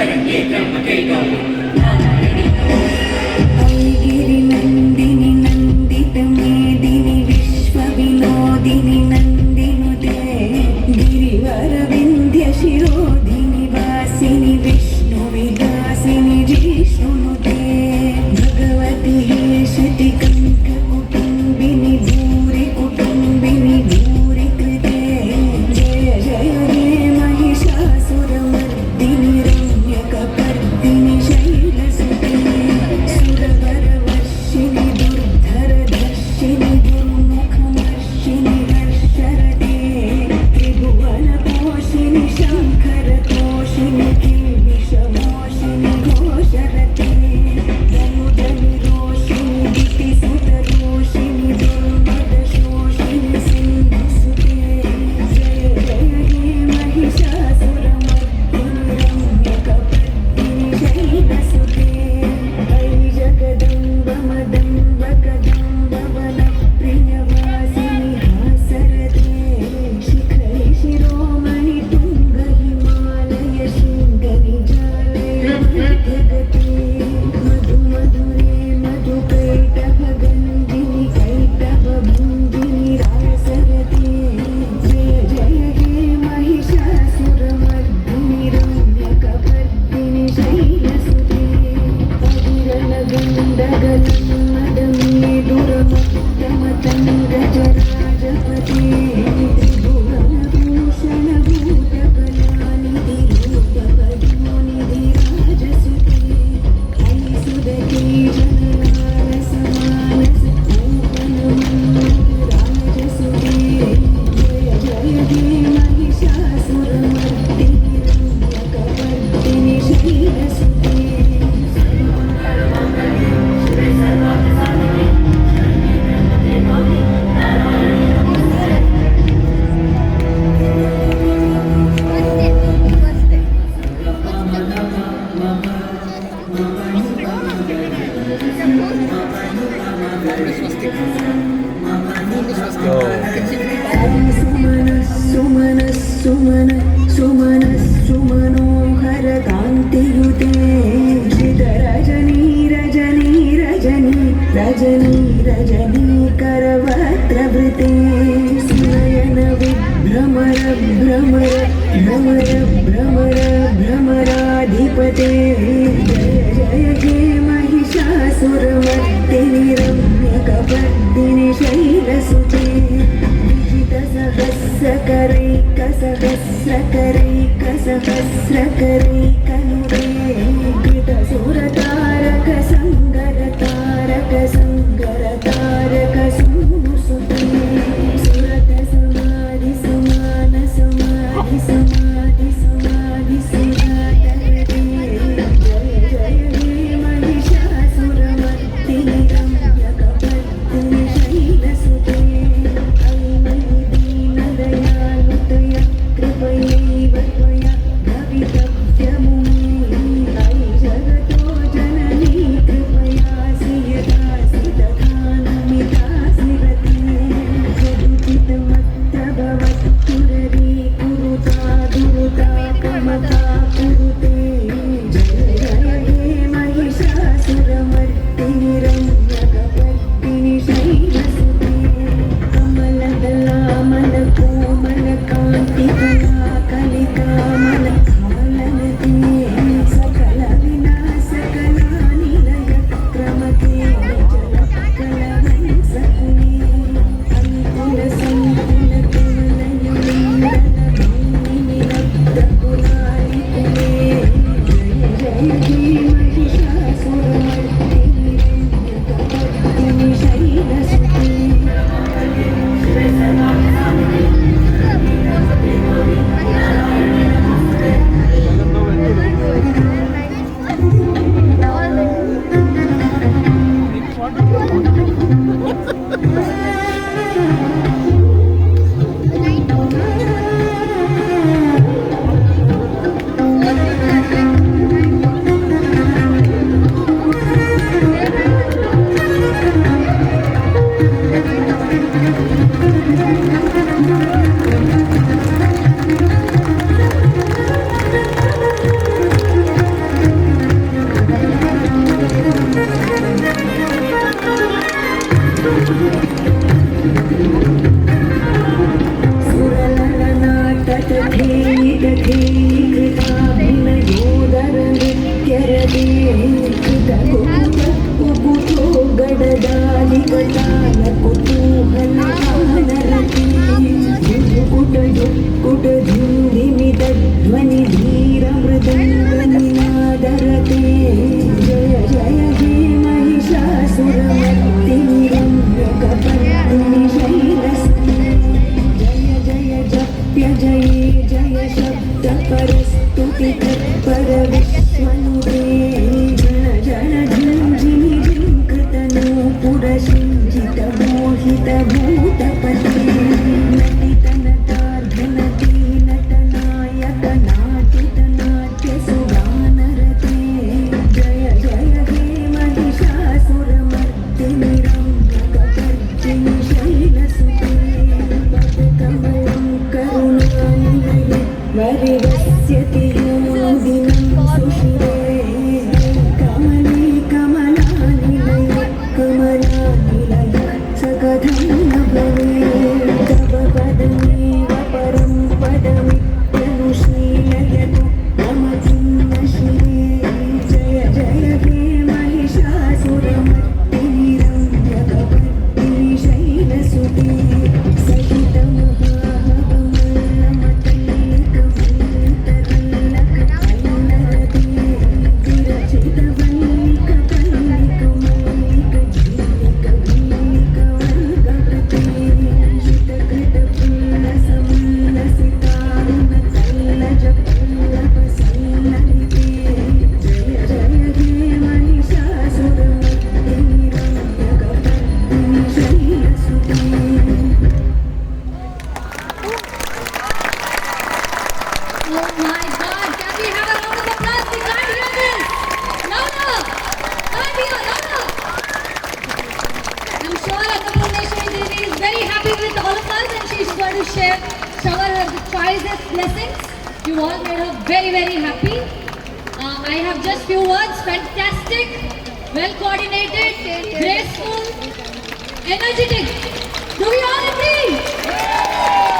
शरण्ये त्र्यम्बके गौरी गिरिनन्दिनि नन्दितमेदिनि विश्वविनोदिनि नन्दिनुते गिरिवरविन्ध्यशिरोधिनि वासिनि विष्णुविलासिनि जिष्णुनुते भगवति हे श्रुतिकङ्ककुटुम्बिनि भूरि कुटुम्बिनि भूरि कृते जय जय हे महिषासुरमर्दिनि रम्यकपर्दिनि शैलसुते सुरवरवर्षिणि दुर्धरदर्शिनि दुर्मुखमर्षिणि हर्षरते त्रिभुवनपोषिणि शङ्करतोषिणि किल्बिषमोषिणि घोषरते धनुधनिरोषिणि दितिसुतरोषिणि दुर्मदशोषिणि सिन्धुसुते जय जय हे महिषासुरमर्दिनि रम्यकपर्दिनि शैलसुते ऐ जगदम्ब मदम्ब कदम्ब वनप्रियवासिनि हासरते शिखरि शिरोमणि तुङ्ग हिमालय शृङ्गनिजालय मध्यगते मधु मधुरे मधुकैटभगन्धिनि कैटभभुञ्जिनि रासरते जय जय हे महिषासुरमर्दिनि रम्यकपर्दिनि शैलसुते अविरलगण्डगलन्मदमे दुरमुत्तमतङ्गजराजपते त्रिभुवनभूषणभूतकलानिधिरूपपयोनिधिराजसुते ऐ सुदते जनमानसमानस पूपनमन्मथराजसुते जय जय हे महिषासुरमर्दिनि रम्यकपर्दिनि शैलसुते सुमन सुमन सुमन सुमनोहर कान्तियुते श्रितरजनी रजनी रजनी रजनी रजनी करवत्रवृते स्नयन विभ्रमर भ्रमर भ्रमर भ्रमर भ्रमराधिपते जय जय हे महिषासुरमर्दिनि रम्यकपर्दिनि शैलसुते सहस्रकरैकसहस्रकरैकसहस्रकरैकनुते कृतसुरतारक सङ्गरतारक सङ्गरतारक सूनुसुते सुरत समाधि समान समाधि समाधि समाधि सुरातरते जय जय हे महिषासुरमर्दिनि रम्यकपर्दिनि शैलसुते ऐ दीनदयालुतय कृपयैव त्वया भवितव्यमुमे ऐ जगतो जननी कृपयासि यदासि तथा न जये जय शब्द परस्तुति तत्पर विश्वनुदे जन जन झिञ्झिनि झिङ्कृतनो पुरसिञ्जित मोहित भूतपते नटितनतार्घनटी नटनायक नाटित नाट्य सुगानरते जय जय हे महिषासुरमर्दिनि रम्यकपर्दिनि शैलसुते पदकमलं करुणानिलये वरिवस्यति योगिनं सुशिरे कमले कमलानिलये कमलानिलये सकथं न भवेत् तव पदमेव परं पदमित्यनुशीलयतु मम चिन्नशिरे जय जय हे Mahishasuramardini रम्यकपर्दिनि शैलसुते Oh my God! Can we have a round of applause? We can't hear this. Louder! Can't hear. Louder! I'm sure Annapurneshwari Devi is very happy with all of us, and she's going to shower her with choicest blessings. You all made her very, very happy. I have just few words. Fantastic, well coordinated, graceful, energetic. Do we all agree?